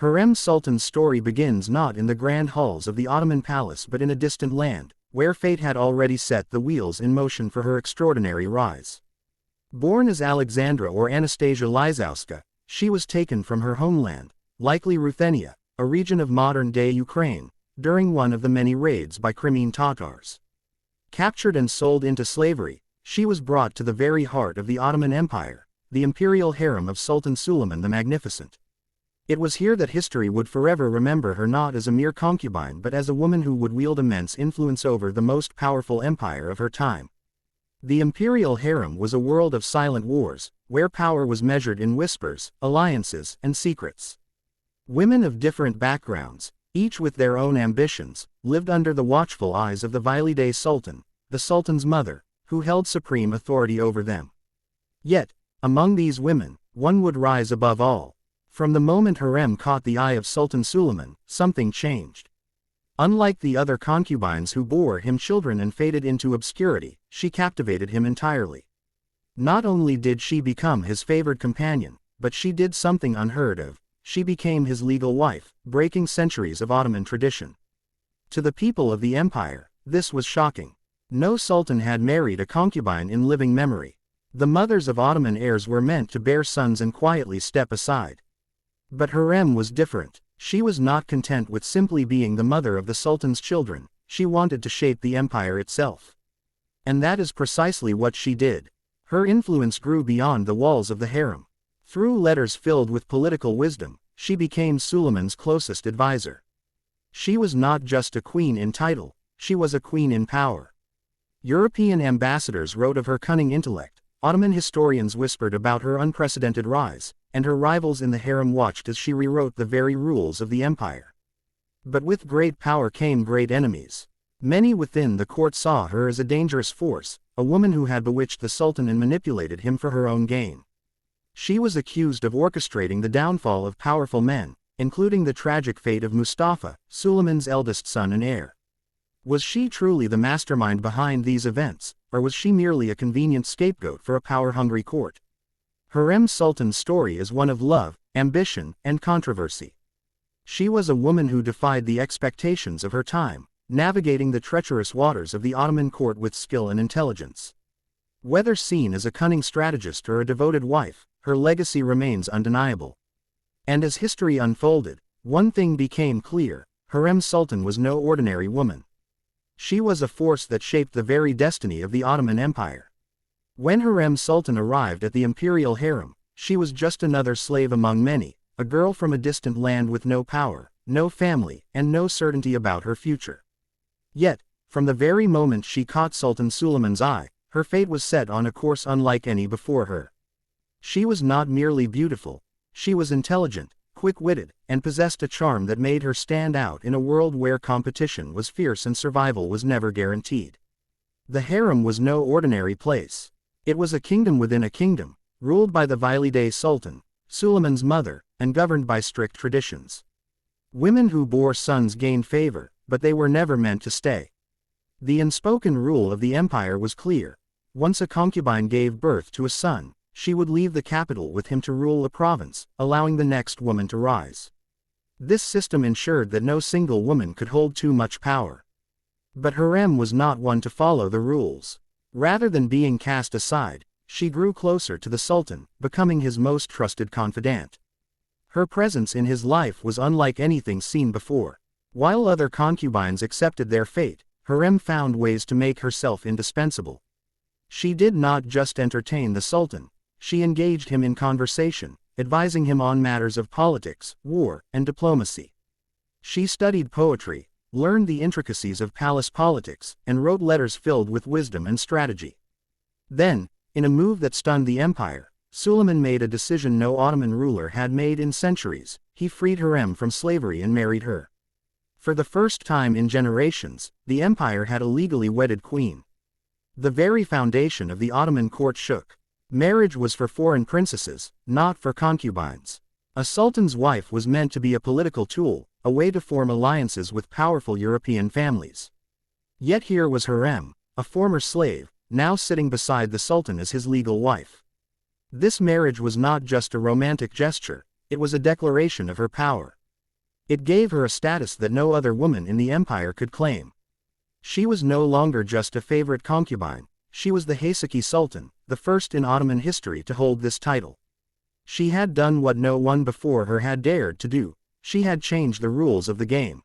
Hurrem Sultan's story begins not in the grand halls of the Ottoman palace but in a distant land, where fate had already set the wheels in motion for her extraordinary rise. Born as Alexandra or Anastasia Lizowska, she was taken from her homeland, likely Ruthenia, a region of modern-day Ukraine, during one of the many raids by Crimean Tatars. Captured and sold into slavery, she was brought to the very heart of the Ottoman Empire, the imperial harem of Sultan Suleiman the Magnificent. It was here that history would forever remember her not as a mere concubine but as a woman who would wield immense influence over the most powerful empire of her time. The imperial harem was a world of silent wars, where power was measured in whispers, alliances, and secrets. Women of different backgrounds, each with their own ambitions, lived under the watchful eyes of the Valide Sultan, the Sultan's mother, who held supreme authority over them. Yet, among these women, one would rise above all. From the moment Hurrem caught the eye of Sultan Suleiman, something changed. Unlike the other concubines who bore him children and faded into obscurity, she captivated him entirely. Not only did she become his favored companion, but she did something unheard of. She became his legal wife, breaking centuries of Ottoman tradition. To the people of the empire, this was shocking. No sultan had married a concubine in living memory. The mothers of Ottoman heirs were meant to bear sons and quietly step aside. But Hurrem was different. She was not content with simply being the mother of the sultan's children, she wanted to shape the empire itself. And that is precisely what she did. Her influence grew beyond the walls of the harem. Through letters filled with political wisdom, she became Suleiman's closest advisor. She was not just a queen in title, she was a queen in power. European ambassadors wrote of her cunning intellect, Ottoman historians whispered about her unprecedented rise, and her rivals in the harem watched as she rewrote the very rules of the empire. But with great power came great enemies. Many within the court saw her as a dangerous force, a woman who had bewitched the sultan and manipulated him for her own gain. She was accused of orchestrating the downfall of powerful men, including the tragic fate of Mustafa, Suleiman's eldest son and heir. Was she truly the mastermind behind these events, or was she merely a convenient scapegoat for a power-hungry court? Hurrem Sultan's story is one of love, ambition, and controversy. She was a woman who defied the expectations of her time, navigating the treacherous waters of the Ottoman court with skill and intelligence. Whether seen as a cunning strategist or a devoted wife, her legacy remains undeniable. And as history unfolded, one thing became clear: Hurrem Sultan was no ordinary woman. She was a force that shaped the very destiny of the Ottoman Empire. When Hurrem Sultan arrived at the imperial harem, she was just another slave among many, a girl from a distant land with no power, no family, and no certainty about her future. Yet, from the very moment she caught Sultan Suleiman's eye, her fate was set on a course unlike any before her. She was not merely beautiful, she was intelligent, quick-witted, and possessed a charm that made her stand out in a world where competition was fierce and survival was never guaranteed. The harem was no ordinary place. It was a kingdom within a kingdom, ruled by the Valide Sultan, Suleiman's mother, and governed by strict traditions. Women who bore sons gained favor, but they were never meant to stay. The unspoken rule of the empire was clear: once a concubine gave birth to a son, she would leave the capital with him to rule a province, allowing the next woman to rise. This system ensured that no single woman could hold too much power. But Hurrem was not one to follow the rules. Rather than being cast aside, she grew closer to the sultan, becoming his most trusted confidant. Her presence in his life was unlike anything seen before. While other concubines accepted their fate, Hurrem found ways to make herself indispensable. She did not just entertain the sultan, she engaged him in conversation, advising him on matters of politics, war, and diplomacy. She studied poetry, learned the intricacies of palace politics, and wrote letters filled with wisdom and strategy. Then, in a move that stunned the empire, Suleiman made a decision no Ottoman ruler had made in centuries: he freed Hurrem from slavery and married her. For the first time in generations, the empire had a legally wedded queen. The very foundation of the Ottoman court shook. Marriage was for foreign princesses, not for concubines. A sultan's wife was meant to be a political tool, a way to form alliances with powerful European families. Yet here was Hurrem, a former slave, now sitting beside the sultan as his legal wife. This marriage was not just a romantic gesture, it was a declaration of her power. It gave her a status that no other woman in the empire could claim. She was no longer just a favorite concubine, she was the Hurrem Sultan, the first in Ottoman history to hold this title. She had done what no one before her had dared to do, she had changed the rules of the game.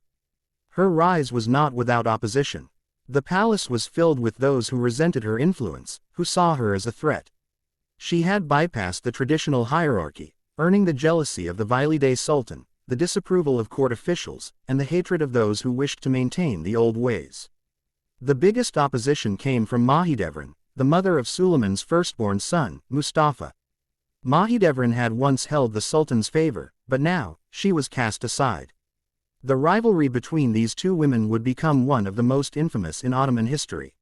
Her rise was not without opposition. The palace was filled with those who resented her influence, who saw her as a threat. She had bypassed the traditional hierarchy, earning the jealousy of the Valide Sultan, the disapproval of court officials, and the hatred of those who wished to maintain the old ways. The biggest opposition came from Mahidevran, the mother of Suleiman's firstborn son, Mustafa. Mahidevran had once held the Sultan's favor, but now, she was cast aside. The rivalry between these two women would become one of the most infamous in Ottoman history.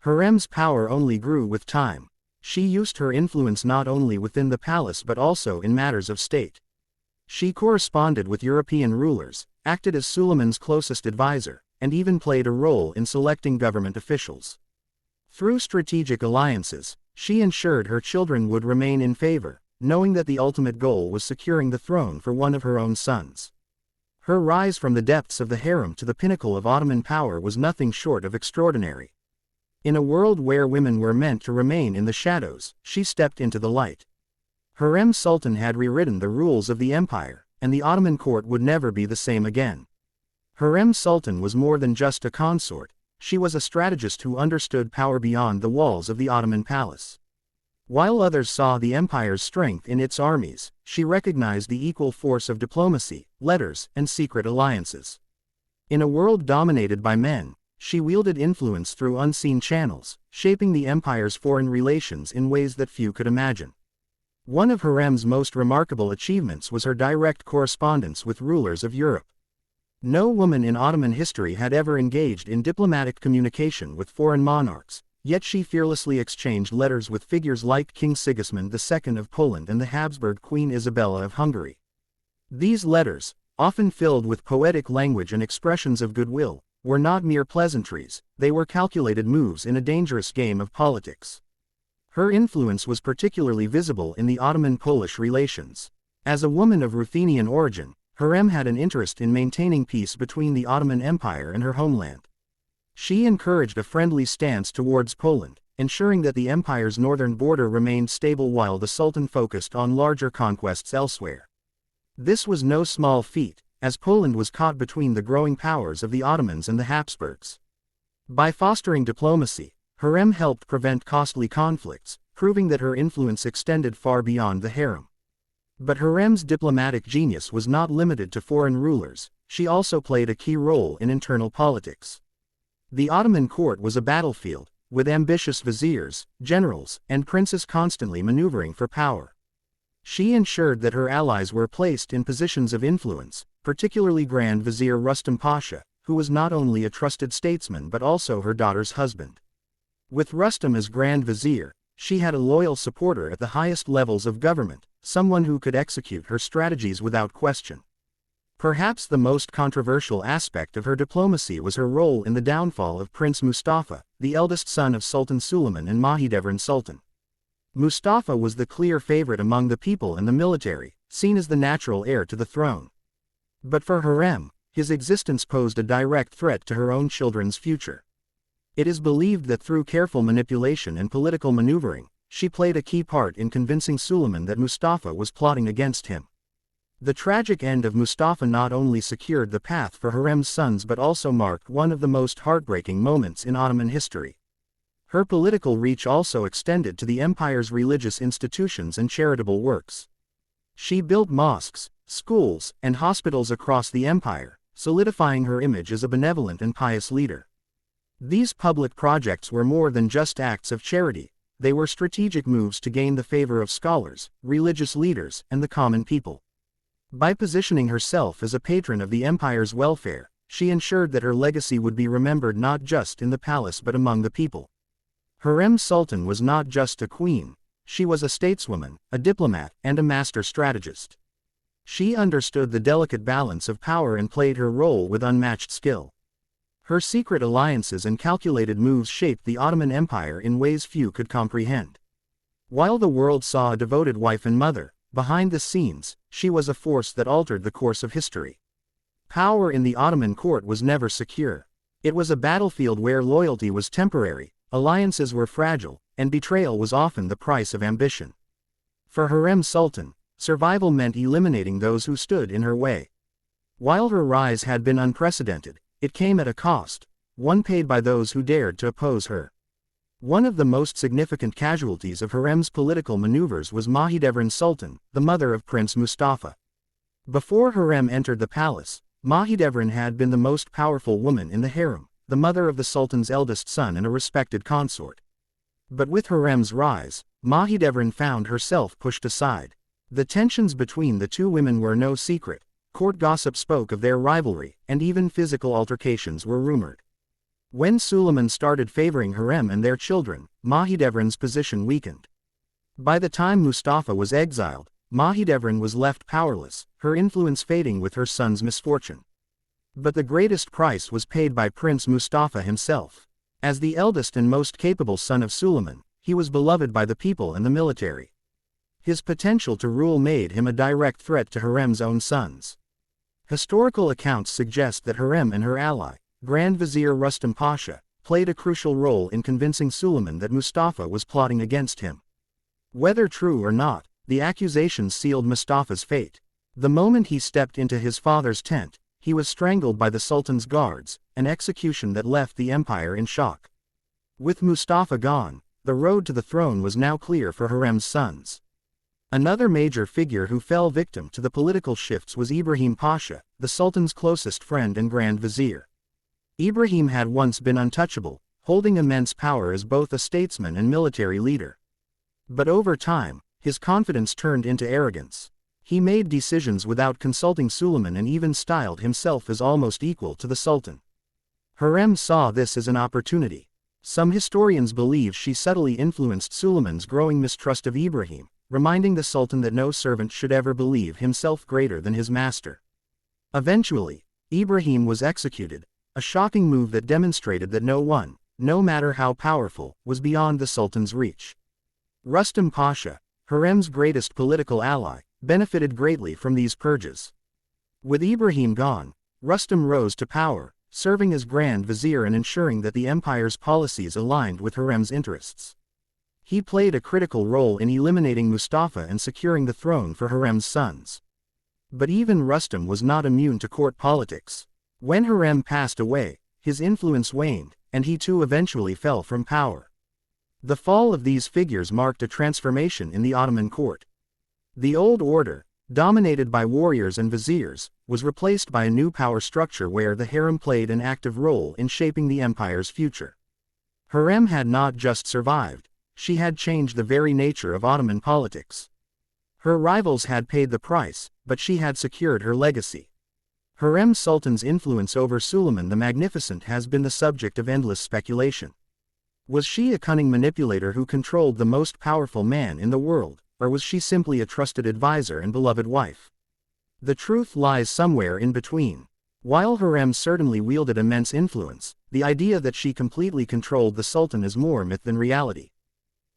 Hurrem's power only grew with time. She used her influence not only within the palace but also in matters of state. She corresponded with European rulers, acted as Suleiman's closest advisor, and even played a role in selecting government officials. Through strategic alliances, she ensured her children would remain in favor, knowing that the ultimate goal was securing the throne for one of her own sons. Her rise from the depths of the harem to the pinnacle of Ottoman power was nothing short of extraordinary. In a world where women were meant to remain in the shadows, she stepped into the light. Hurrem Sultan had rewritten the rules of the empire, and the Ottoman court would never be the same again. Hurrem Sultan was more than just a consort, she was a strategist who understood power beyond the walls of the Ottoman palace. While others saw the empire's strength in its armies, she recognized the equal force of diplomacy, letters, and secret alliances. In a world dominated by men, she wielded influence through unseen channels, shaping the empire's foreign relations in ways that few could imagine. One of Hurrem's most remarkable achievements was her direct correspondence with rulers of Europe. No woman in Ottoman history had ever engaged in diplomatic communication with foreign monarchs, yet she fearlessly exchanged letters with figures like King Sigismund II of Poland and the Habsburg Queen Isabella of Hungary. These letters, often filled with poetic language and expressions of goodwill, were not mere pleasantries, they were calculated moves in a dangerous game of politics. Her influence was particularly visible in the Ottoman-Polish relations. As a woman of Ruthenian origin, Hurrem had an interest in maintaining peace between the Ottoman Empire and her homeland. She encouraged a friendly stance towards Poland, ensuring that the empire's northern border remained stable while the Sultan focused on larger conquests elsewhere. This was no small feat, as Poland was caught between the growing powers of the Ottomans and the Habsburgs. By fostering diplomacy, Hurrem helped prevent costly conflicts, proving that her influence extended far beyond the harem. But Hurrem's diplomatic genius was not limited to foreign rulers, she also played a key role in internal politics. The Ottoman court was a battlefield, with ambitious viziers, generals, and princes constantly maneuvering for power. She ensured that her allies were placed in positions of influence, particularly Grand Vizier Rustam Pasha, who was not only a trusted statesman but also her daughter's husband. With Rustam as Grand Vizier, she had a loyal supporter at the highest levels of government, someone who could execute her strategies without question. Perhaps the most controversial aspect of her diplomacy was her role in the downfall of Prince Mustafa, the eldest son of Sultan Suleiman and Mahidevran Sultan. Mustafa was the clear favorite among the people and the military, seen as the natural heir to the throne. But for Hurrem, his existence posed a direct threat to her own children's future. It is believed that through careful manipulation and political maneuvering, she played a key part in convincing Suleiman that Mustafa was plotting against him. The tragic end of Mustafa not only secured the path for Hurrem's sons but also marked one of the most heartbreaking moments in Ottoman history. Her political reach also extended to the empire's religious institutions and charitable works. She built mosques, schools, and hospitals across the empire, solidifying her image as a benevolent and pious leader. These public projects were more than just acts of charity, they were strategic moves to gain the favor of scholars, religious leaders, and the common people. By positioning herself as a patron of the empire's welfare, she ensured that her legacy would be remembered not just in the palace but among the people. Hurrem Sultan was not just a queen, she was a stateswoman, a diplomat, and a master strategist. She understood the delicate balance of power and played her role with unmatched skill. Her secret alliances and calculated moves shaped the Ottoman Empire in ways few could comprehend. While the world saw a devoted wife and mother, behind the scenes, she was a force that altered the course of history. Power in the Ottoman court was never secure. It was a battlefield where loyalty was temporary, alliances were fragile, and betrayal was often the price of ambition. For Hurrem Sultan, survival meant eliminating those who stood in her way. While her rise had been unprecedented, it came at a cost, one paid by those who dared to oppose her. One of the most significant casualties of Hurrem's political maneuvers was Mahidevran Sultan, the mother of Prince Mustafa. Before Hurrem entered the palace, Mahidevran had been the most powerful woman in the harem, the mother of the Sultan's eldest son and a respected consort. But with Hurrem's rise, Mahidevran found herself pushed aside. The tensions between the two women were no secret, court gossip spoke of their rivalry, and even physical altercations were rumored. When Suleiman started favoring Hurrem and their children, Mahidevran's position weakened. By the time Mustafa was exiled, Mahidevran was left powerless, her influence fading with her son's misfortune. But the greatest price was paid by Prince Mustafa himself. As the eldest and most capable son of Suleiman, he was beloved by the people and the military. His potential to rule made him a direct threat to Hurrem's own sons. Historical accounts suggest that Hurrem and her ally, Grand Vizier Rustam Pasha, played a crucial role in convincing Suleiman that Mustafa was plotting against him. Whether true or not, the accusations sealed Mustafa's fate. The moment he stepped into his father's tent, he was strangled by the Sultan's guards, an execution that left the empire in shock. With Mustafa gone, the road to the throne was now clear for Hurrem's sons. Another major figure who fell victim to the political shifts was Ibrahim Pasha, the Sultan's closest friend and Grand Vizier. Ibrahim had once been untouchable, holding immense power as both a statesman and military leader. But over time, his confidence turned into arrogance. He made decisions without consulting Suleiman and even styled himself as almost equal to the Sultan. Hurrem saw this as an opportunity. Some historians believe she subtly influenced Suleiman's growing mistrust of Ibrahim, reminding the Sultan that no servant should ever believe himself greater than his master. Eventually, Ibrahim was executed, a shocking move that demonstrated that no one, no matter how powerful, was beyond the Sultan's reach. Rustam Pasha, Hurrem's greatest political ally, benefited greatly from these purges. With Ibrahim gone, Rustam rose to power, serving as Grand Vizier and ensuring that the empire's policies aligned with Hurrem's interests. He played a critical role in eliminating Mustafa and securing the throne for Hurrem's sons. But even Rustam was not immune to court politics. When Hurrem passed away, his influence waned, and he too eventually fell from power. The fall of these figures marked a transformation in the Ottoman court. The old order, dominated by warriors and viziers, was replaced by a new power structure where the harem played an active role in shaping the empire's future. Hurrem had not just survived, she had changed the very nature of Ottoman politics. Her rivals had paid the price, but she had secured her legacy. Hurrem Sultan's influence over Suleiman the Magnificent has been the subject of endless speculation. Was she a cunning manipulator who controlled the most powerful man in the world, or was she simply a trusted advisor and beloved wife? The truth lies somewhere in between. While Hurrem certainly wielded immense influence, the idea that she completely controlled the Sultan is more myth than reality.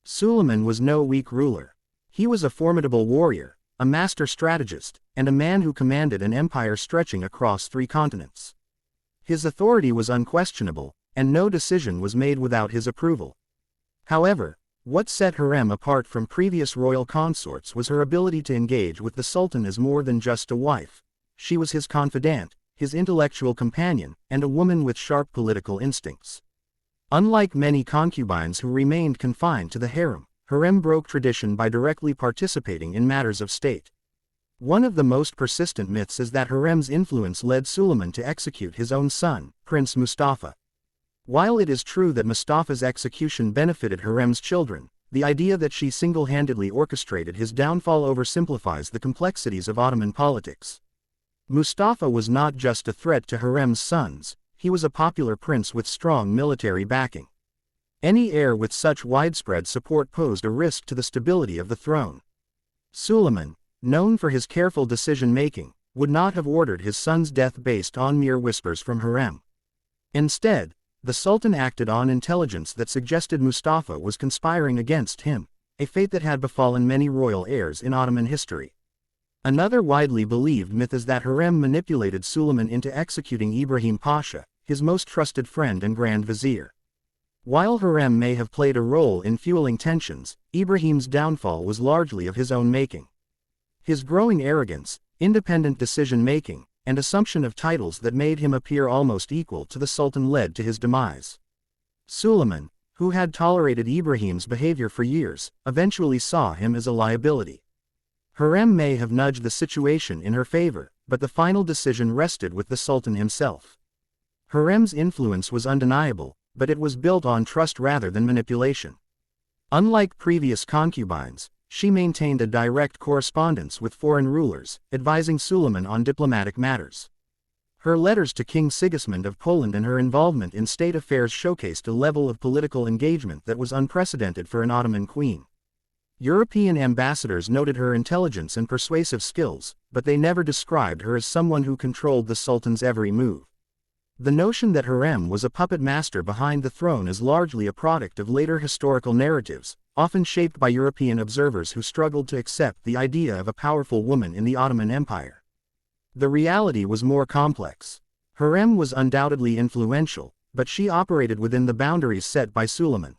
Suleiman was no weak ruler. He was a formidable warrior, a master strategist, and a man who commanded an empire stretching across 3 continents. His authority was unquestionable, and no decision was made without his approval. However, what set Hurrem apart from previous royal consorts was her ability to engage with the Sultan as more than just a wife. She was his confidant, his intellectual companion, and a woman with sharp political instincts. Unlike many concubines who remained confined to the harem, Hurrem broke tradition by directly participating in matters of state. One of the most persistent myths is that Hurrem's influence led Suleiman to execute his own son, Prince Mustafa. While it is true that Mustafa's execution benefited Hurrem's children, the idea that she single-handedly orchestrated his downfall oversimplifies the complexities of Ottoman politics. Mustafa was not just a threat to Hurrem's sons, he was a popular prince with strong military backing. Any heir with such widespread support posed a risk to the stability of the throne. Suleiman, known for his careful decision-making, would not have ordered his son's death based on mere whispers from Hurrem. Instead, the Sultan acted on intelligence that suggested Mustafa was conspiring against him, a fate that had befallen many royal heirs in Ottoman history. Another widely believed myth is that Hurrem manipulated Suleiman into executing Ibrahim Pasha, his most trusted friend and Grand Vizier. While Hurrem may have played a role in fueling tensions, Ibrahim's downfall was largely of his own making. His growing arrogance, independent decision-making, and assumption of titles that made him appear almost equal to the Sultan led to his demise. Suleiman, who had tolerated Ibrahim's behavior for years, eventually saw him as a liability. Hurrem may have nudged the situation in her favor, but the final decision rested with the Sultan himself. Hurrem's influence was undeniable, but it was built on trust rather than manipulation. Unlike previous concubines, she maintained a direct correspondence with foreign rulers, advising Suleiman on diplomatic matters. Her letters to King Sigismund of Poland and her involvement in state affairs showcased a level of political engagement that was unprecedented for an Ottoman queen. European ambassadors noted her intelligence and persuasive skills, but they never described her as someone who controlled the Sultan's every move. The notion that Hurrem was a puppet master behind the throne is largely a product of later historical narratives, often shaped by European observers who struggled to accept the idea of a powerful woman in the Ottoman Empire. The reality was more complex. Hurrem was undoubtedly influential, but she operated within the boundaries set by Suleiman.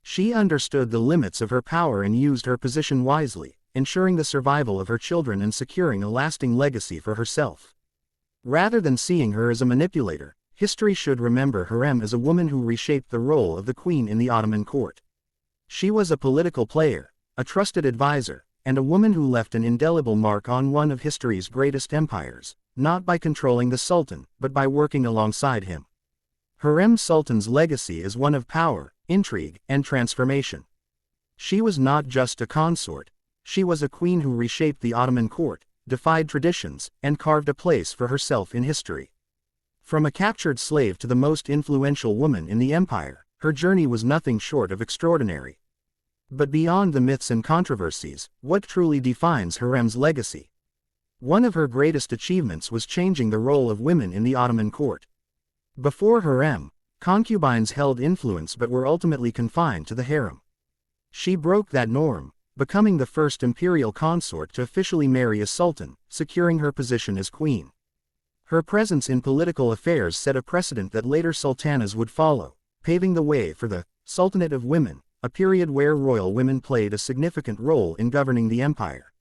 She understood the limits of her power and used her position wisely, ensuring the survival of her children and securing a lasting legacy for herself. Rather than seeing her as a manipulator, history should remember Hurrem as a woman who reshaped the role of the queen in the Ottoman court. She was a political player, a trusted advisor, and a woman who left an indelible mark on one of history's greatest empires, not by controlling the Sultan, but by working alongside him. Hurrem Sultan's legacy is one of power, intrigue, and transformation. She was not just a consort, she was a queen who reshaped the Ottoman court, defied traditions, and carved a place for herself in history. From a captured slave to the most influential woman in the empire, her journey was nothing short of extraordinary. But beyond the myths and controversies, what truly defines Hurrem's legacy? One of her greatest achievements was changing the role of women in the Ottoman court. Before Hurrem, concubines held influence but were ultimately confined to the harem. She broke that norm, becoming the first imperial consort to officially marry a sultan, securing her position as queen. Her presence in political affairs set a precedent that later sultanas would follow, paving the way for the Sultanate of Women, a period where royal women played a significant role in governing the empire.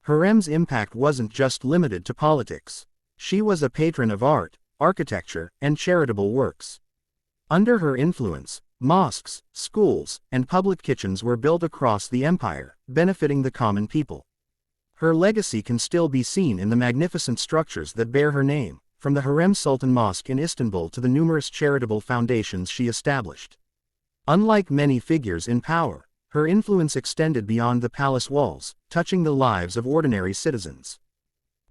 Hurrem's impact wasn't just limited to politics. She was a patron of art, architecture, and charitable works. Under her influence, mosques, schools, and public kitchens were built across the empire, benefiting the common people. Her legacy can still be seen in the magnificent structures that bear her name, from the Hurrem Sultan Mosque in Istanbul to the numerous charitable foundations she established. Unlike many figures in power, her influence extended beyond the palace walls, touching the lives of ordinary citizens.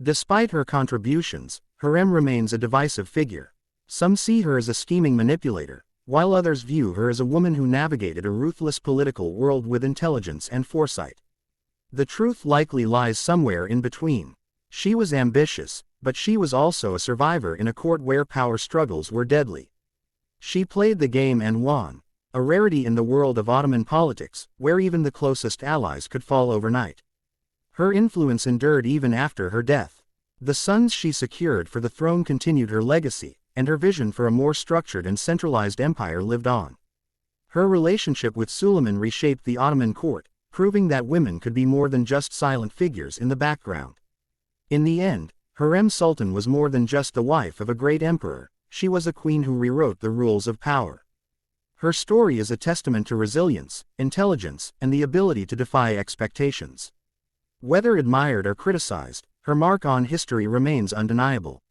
Despite her contributions, Hurrem remains a divisive figure. Some see her as a scheming manipulator, while others view her as a woman who navigated a ruthless political world with intelligence and foresight. The truth likely lies somewhere in between. She was ambitious, but she was also a survivor in a court where power struggles were deadly. She played the game and won, a rarity in the world of Ottoman politics, where even the closest allies could fall overnight. Her influence endured even after her death. The sons she secured for the throne continued her legacy, and her vision for a more structured and centralized empire lived on. Her relationship with Suleiman reshaped the Ottoman court, proving that women could be more than just silent figures in the background. In the end, Hurrem Sultan was more than just the wife of a great emperor, she was a queen who rewrote the rules of power. Her story is a testament to resilience, intelligence, and the ability to defy expectations. Whether admired or criticized, her mark on history remains undeniable.